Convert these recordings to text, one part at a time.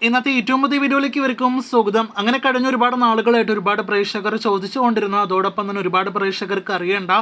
ഇന്നത്തെ ഏറ്റവും പുതിയ വീഡിയോയിലേക്ക് ഇവർക്കും സ്വാഗതം. അങ്ങനെ കഴിഞ്ഞ ഒരുപാട് നാളുകളായിട്ട് ഒരുപാട് പ്രേക്ഷകർ ചോദിച്ചുകൊണ്ടിരുന്നു. അതോടൊപ്പം തന്നെ ഒരുപാട് പ്രേക്ഷകർക്ക് അറിയേണ്ട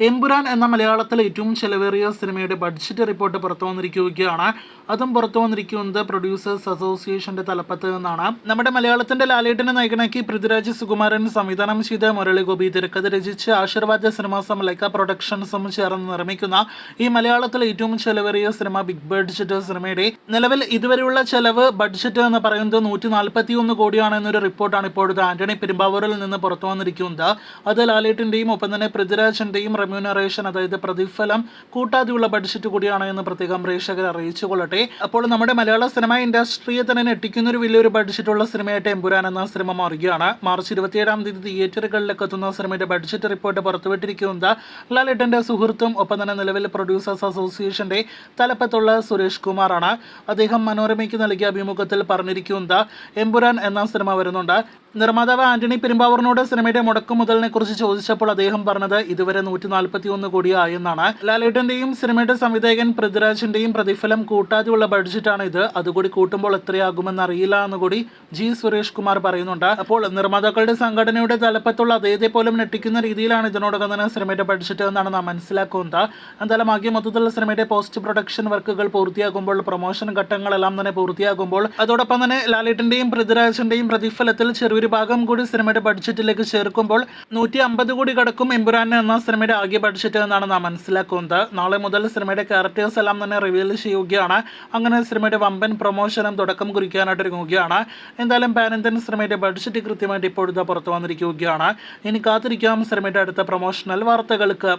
എമ്പുരാൻ എന്ന മലയാളത്തിലെ ഏറ്റവും ചെലവേറിയ സിനിമയുടെ ബഡ്ജറ്റ് റിപ്പോർട്ട് പുറത്തു വന്നിരിക്കുകയാണ്. അതും പുറത്തു വന്നിരിക്കുന്നത് പ്രൊഡ്യൂസേഴ്സ് അസോസിയേഷന്റെ തലപ്പത്ത് നിന്നാണ്. നമ്മുടെ മലയാളത്തിന്റെ ലാലേട്ടനെ നായകനാക്കി പൃഥ്വിരാജ് സുകുമാരൻ സംവിധാനം ചെയ്ത മുരളി ഗോപി തിരക്കഥ രചിച്ച് ആശീർവാദ സിനിമാസും ലൈക്ക പ്രൊഡക്ഷൻസും ചേർന്ന് നിർമ്മിക്കുന്ന ഈ മലയാളത്തിലെ ഏറ്റവും ചെലവേറിയ സിനിമ ബിഗ് ബഡ്ജറ്റ് സിനിമയുടെ നിലവിൽ ഇതുവരെയുള്ള ചെലവ് ബഡ്ജറ്റ് എന്ന് പറയുന്നത് 141 കോടിയാണ് എന്നൊരു റിപ്പോർട്ടാണ് ഇപ്പോഴത്തെ ആന്റണി പെരുമ്പാവൂരിൽ നിന്ന് പുറത്തു വന്നിരിക്കുന്നത്. അത് ലാലേട്ടിന്റെയും ഒപ്പം തന്നെ പൃഥ്വിരാജിന്റെയും റെമ്യൂണറേഷൻ, അതായത് പ്രതിഫലം കൂട്ടാതെയുള്ള ബഡ്ജറ്റ് കൂടിയാണ് എന്ന് പ്രത്യേകം പ്രേക്ഷകർ അറിയിച്ചു കൊള്ളട്ടെ. അപ്പോൾ നമ്മുടെ മലയാള സിനിമ ഇൻഡസ്ട്രിയെ തന്നെ ഞെട്ടിക്കുന്ന ഒരു വലിയൊരു ബഡ്ജറ്റുള്ള സിനിമയായിട്ട് എമ്പുരാൻ എന്ന സിനിമ മാറുകയാണ്. മാർച്ച് 27 തീയതി തിയേറ്ററുകളിലേക്ക് എത്തുന്ന സിനിമയുടെ ബഡ്ജറ്റ് റിപ്പോർട്ട് പുറത്തുവിട്ടിരിക്കുന്നത് ലാലേട്ടന്റെ സുഹൃത്തും ഒപ്പം തന്നെ നിലവിൽ പ്രൊഡ്യൂസേഴ്സ് അസോസിയേഷന്റെ തലപ്പത്തുള്ള സുരേഷ് കുമാറാണ്. അദ്ദേഹം മനോരമയ്ക്ക് നൽകിയ അഭിമുഖത്തിൽ പറഞ്ഞിരിക്കുന്നത് എമ്പുരാൻ എന്ന സിനിമ വരുന്നുണ്ട്. നിർമ്മാതാവ് ആന്റണി പെരുമ്പാവൂരിനോട് സിനിമയുടെ മുടക്കുമുതലിനെ കുറിച്ച് ചോദിച്ചപ്പോൾ അദ്ദേഹം പറഞ്ഞത് ഇതുവരെ 141 കോടിയായി എന്നാണ്. ലാലേട്ടന്റെയും സിനിമയുടെ സംവിധായകൻ പൃഥ്വിരാജിന്റെയും പ്രതിഫലം കൂട്ടാതെയുള്ള ബഡ്ജറ്റാണ് ഇത്. അതുകൂടി കൂട്ടുമ്പോൾ എത്രയാകുമെന്ന് അറിയില്ല എന്നുകൂടി ജി സുരേഷ് കുമാർ പറയുന്നുണ്ട്. അപ്പോൾ നിർമ്മാതാക്കളുടെ സംഘടനയുടെ തലപ്പത്തുള്ള അദ്ദേഹത്തെ പോലും ഞെട്ടിക്കുന്ന രീതിയിലാണ് ഇതിനോടകം തന്നെ സിനിമയുടെ ബഡ്ജറ്റ് എന്നാണ് നാം മനസ്സിലാക്കുന്നത്. എന്തായാലും ആകെ മൊത്തത്തിൽ സിനിമയുടെ പോസ്റ്റ് പ്രൊഡക്ഷൻ വർക്കുകൾ പൂർത്തിയാകുമ്പോൾ, പ്രൊമോഷൻ ഘട്ടങ്ങളെല്ലാം തന്നെ പൂർത്തിയാകുമ്പോൾ, അതോടൊപ്പം തന്നെ ലാലേട്ടന്റെയും പൃഥ്വിരാജിന്റെയും പ്രതിഫലത്തിൽ ചെറിയൊരു ഭാഗം കൂടി സിനിമയുടെ ബഡ്ജറ്റിലേക്ക് ചേർക്കുമ്പോൾ 150 കോടി കടക്കും എമ്പുരാൻ എന്ന സിനിമയുടെ ആകെ ബഡ്ജറ്റ് എന്നാണ് നാം മനസ്സിലാക്കുന്നത്. നാളെ മുതൽ സിനിമയുടെ ക്യാരക്ടേഴ്സ് എല്ലാം തന്നെ റിവീൽ ചെയ്യുകയാണ്. അങ്ങനെ സിനിമയുടെ വമ്പൻ പ്രൊമോഷനും തുടക്കം കുറിക്കാനായിട്ട് ഒരുങ്ങുകയാണ്. എന്തായാലും പാൻ ഇന്ത്യൻ സിനിമയുടെ ബഡ്ജറ്റ് കൃത്യമായിട്ട് ഇപ്പോഴത്തെ പുറത്തു വന്നിരിക്കുകയാണ്. ഇനി കാത്തിരിക്കാം സിനിമയുടെ അടുത്ത പ്രൊമോഷണൽ വാർത്തകൾക്ക്.